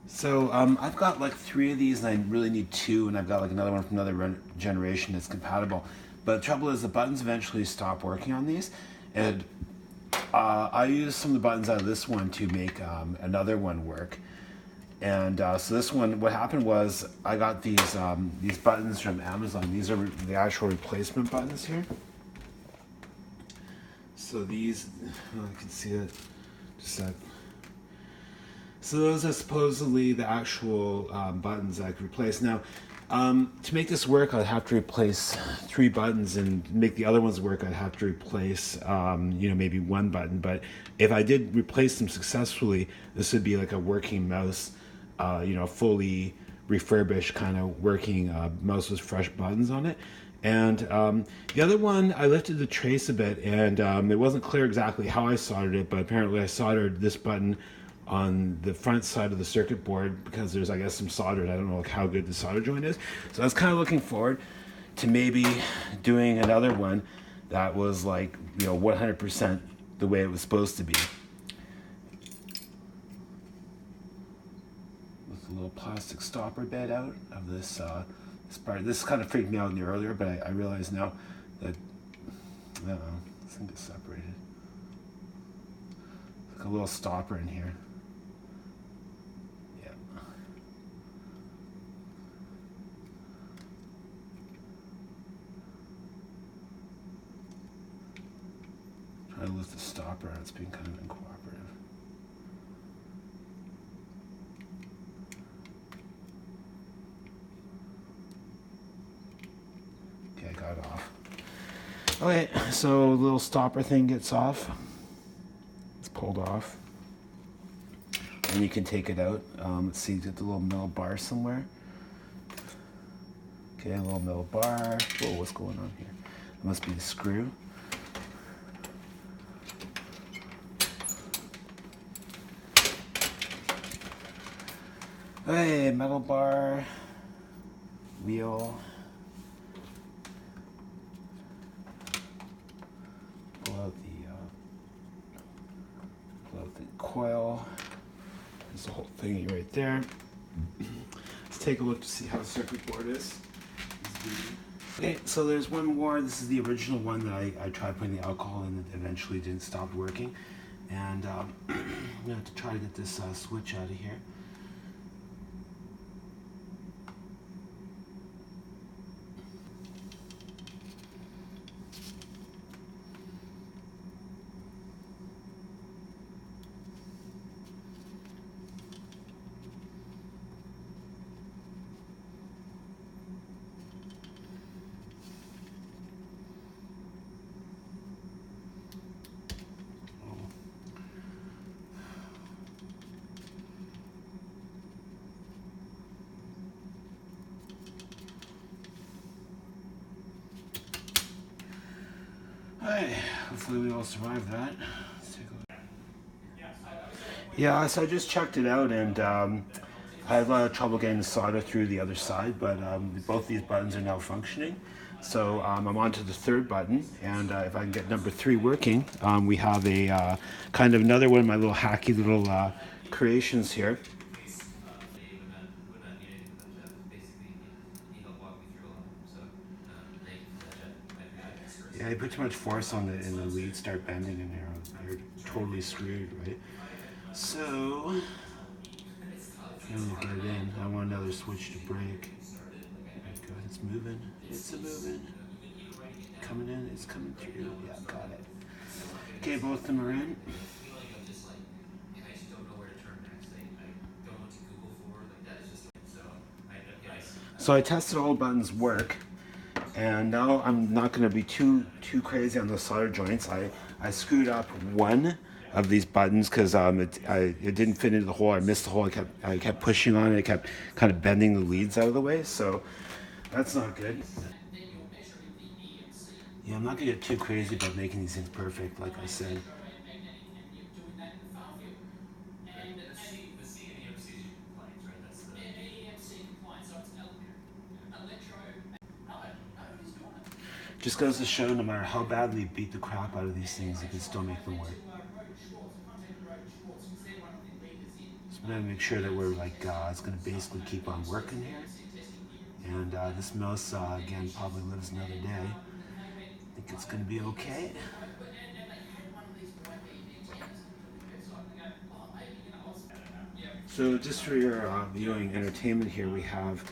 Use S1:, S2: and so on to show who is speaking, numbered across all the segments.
S1: So I've got like 3 of these, and I really need 2, and I've got like another one from another generation that's compatible. But the trouble is, the buttons eventually stop working on these, and I used some of the buttons out of this one to make another one work. And so this one, what happened was I got these buttons from Amazon. These are the actual replacement buttons here. So these, oh, I can see it. Just a sec. So those are supposedly the actual buttons I could replace. Now, to make this work, I'd have to replace 3 buttons, and make the other ones work, I'd have to replace, maybe 1 button. But if I did replace them successfully, this would be like a working mouse, fully refurbished kind of working mouse with fresh buttons on it. And the other one, I lifted the trace a bit, and it wasn't clear exactly how I soldered it, but apparently I soldered this button on the front side of the circuit board because there's, I guess, some soldered. I don't know how good the solder joint is. So I was kind of looking forward to maybe doing another one that was like, 100% the way it was supposed to be. With a little plastic stopper bed out of this this part. This kind of freaked me out in the earlier, but I realize now that, this thing gets separated. It's like a little stopper in here. Trying to lift the stopper and it's being kind of uncooperative. Okay, I got it off. Okay, so the little stopper thing gets off. It's pulled off. And you can take it out. Let's see, get the little metal bar somewhere. Okay, a little metal bar. Whoa, what's going on here? It must be the screw. Okay, metal bar, wheel, pull out the coil. There's the whole thingy right there. Let's take a look to see how the circuit board is. Okay, so there's one more. This is the original one that I tried putting the alcohol in and eventually didn't stop working. And I'm going to have to try to get this switch out of here. Alright, hopefully we all survive that. Let's take a look. Yeah, so I just checked it out, and I had a lot of trouble getting the solder through the other side, but both these buttons are now functioning. So I'm on to the 3rd button, and if I can get number 3 working, we have a kind of another one of my little hacky little creations here. Yeah, you put too much force on it and the leads start bending in here. You're totally screwed, right? So, I'm gonna get it in. I want another switch to break. Alright, good, it's moving. It's moving. Coming in, it's coming through. Yeah, got it. Okay, both of them are in. So I tested all buttons work. And now I'm not going to be too crazy on the solder joints. I screwed up one of these buttons because it didn't fit into the hole. I missed the hole. I kept pushing on it. I kept kind of bending the leads out of the way. So that's not good. Yeah, I'm not going to get too crazy about making these things perfect, like I said. Just goes to show, no matter how badly you beat the crap out of these things, you can still make them work. Just I'm gonna make sure that we're like, it's gonna basically keep on working here. And this mouse, again, probably lives another day. I think it's gonna be okay. So just for your viewing entertainment here, we have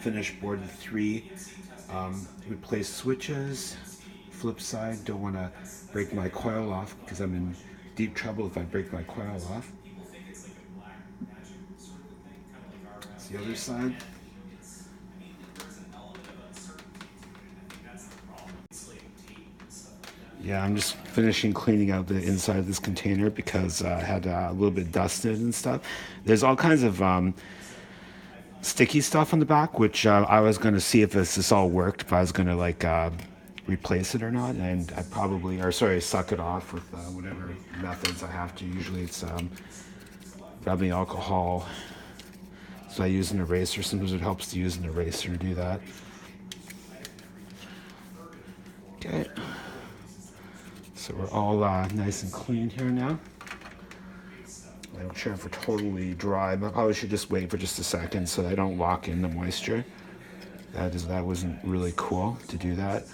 S1: finished board with 3 replaced switches. Flip side, don't want to break my coil off because I'm in deep trouble if I break my coil off. That's the other side. Yeah, I'm just finishing cleaning out the inside of this container because I had a little bit dusted and stuff. There's all kinds of sticky stuff on the back, which I was going to see if this all worked, if I was going to like replace it or not, and I probably, or sorry, suck it off with whatever methods I have to. Usually it's rubbing alcohol. So I use an eraser. Sometimes it helps to use an eraser to do that. Okay. So we're all nice and clean here now. I'm not sure if we're totally dry, but I probably should just wait for just a second so I don't lock in the moisture. That wasn't really cool to do that.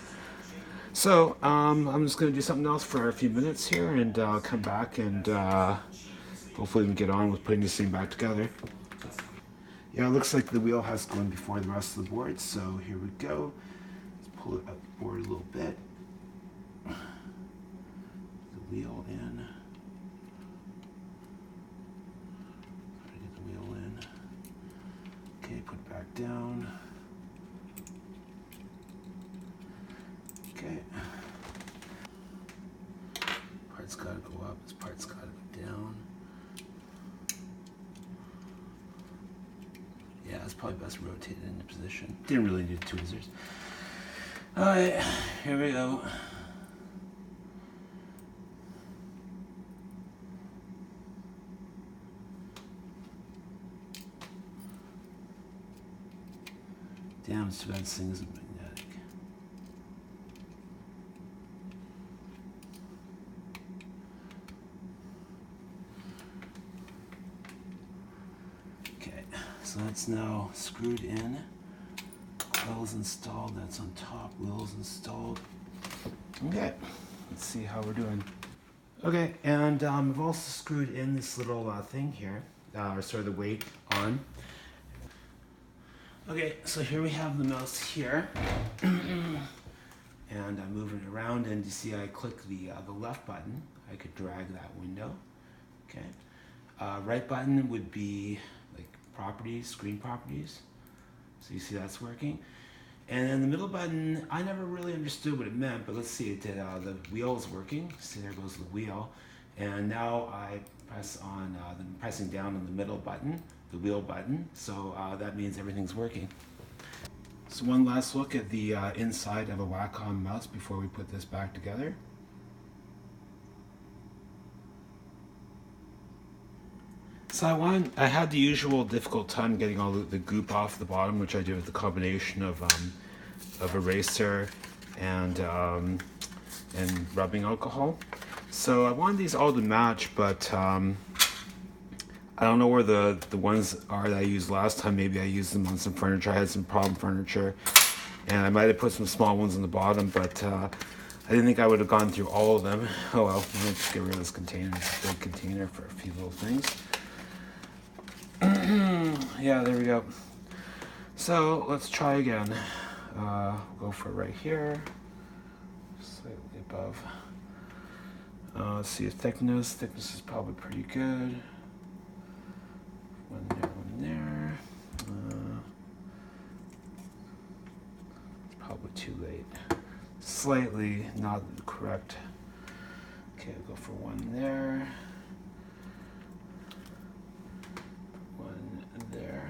S1: So I'm just going to do something else for a few minutes here and come back and hopefully we can get on with putting this thing back together. Yeah, it looks like the wheel has gone before the rest of the board, so here we go. Let's pull it up the board a little bit. The wheel in. Try to get the wheel in. Okay, put it back down. Okay. Part's got to go up, this part's got to go down. Yeah, it's probably best rotated into position. Didn't really need tweezers. Alright, here we go. Damn, it's too bad this thing isn't magnetic. Okay, so that's now screwed in. Coil's installed, that's on top, wheel's installed. Okay, let's see how we're doing. Okay, and I've also screwed in this little thing here, or sort of the weight on. Okay, so here we have the mouse here, and I'm moving it around, and you see I click the left button. I could drag that window. Okay, right button would be like properties, screen properties. So you see that's working. And then the middle button, I never really understood what it meant, but let's see, it did, the wheel is working. See, there goes the wheel. And now I press on, I'm pressing down on the middle button, the wheel button, so that means everything's working. So one last look at the inside of a Wacom mouse before we put this back together. So I had the usual difficult time getting all the goop off the bottom, which I did with the combination of eraser and rubbing alcohol. So I wanted these all to match, but I don't know where the ones are that I used last time. Maybe I used them on some furniture. I had some problem furniture, and I might have put some small ones on the bottom, but I didn't think I would have gone through all of them. Oh well, let's just get rid of this container. It's a big container for a few little things. Yeah, there we go. So let's try again. Go for right here, slightly above. Let's see a thickness. Thickness is probably pretty good. One there, one there. It's probably too late. Slightly not correct. Okay, I'll go for one there. There.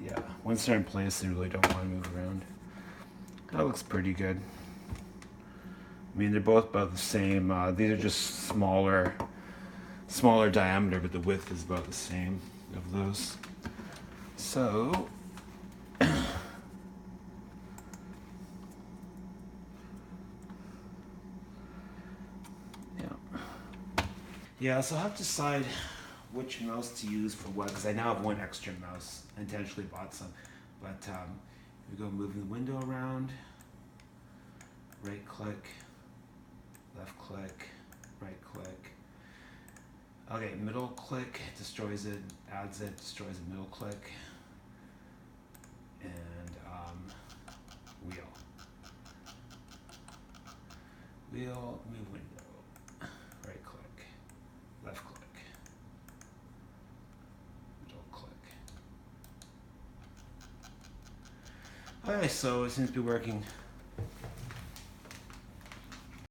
S1: Yeah, once they're in place, they really don't want to move around. That looks pretty good. I mean, they're both about the same. These are just smaller diameter, but the width is about the same of those. So, yeah, so I'll have to decide which mouse to use for what, because I now have one extra mouse. I intentionally bought some. But we go moving the window around, right click, left click, right click. Okay, middle click destroys it, adds it, destroys the middle click. And wheel. Wheel, move window, right click, left click, middle click. Okay, so it seems to be working